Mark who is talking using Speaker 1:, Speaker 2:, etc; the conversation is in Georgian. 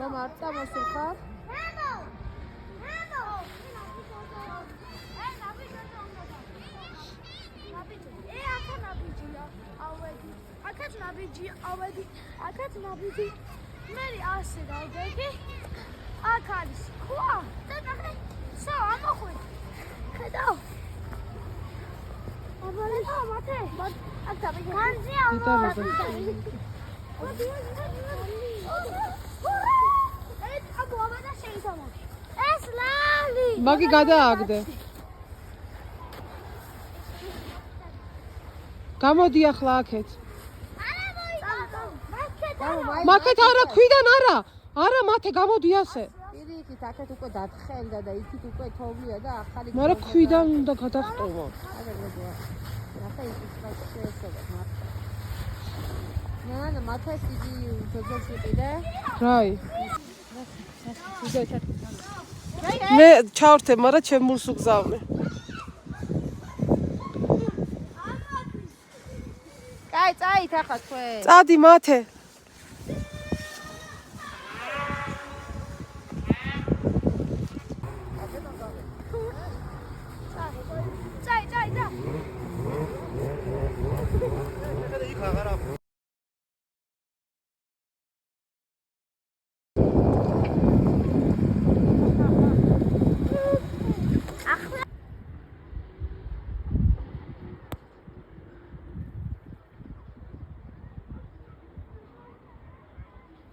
Speaker 1: რომ არ წამოსულ ხარ?
Speaker 2: აქაც ნაბიჯი მე ასე დავდეგი აქ არის ხვა და ნახე სა ამოხვი ხედავ აბა მათე აქ დავიგე განზია ეს ლალი
Speaker 1: მაგი გადააგდე გამოდი ახლა აქეთ მაკეთ არა ქვიდან არა მათე გამოდი ასე
Speaker 3: პირიქით აქეთ უკვე დათხელდა და იქით უკვე თოვლია და ახალი
Speaker 1: მაგრამ ქვიდან უნდა გადახტოვა
Speaker 3: ახლა ის შეესწორა მართლა მათეს იგი ძოძოში ყიდე
Speaker 1: რაი მე ჩავრთე მაგრამ ჩემ მულს უგზავნე
Speaker 3: კაი წაით ახლა თქვენ
Speaker 1: წადი მათე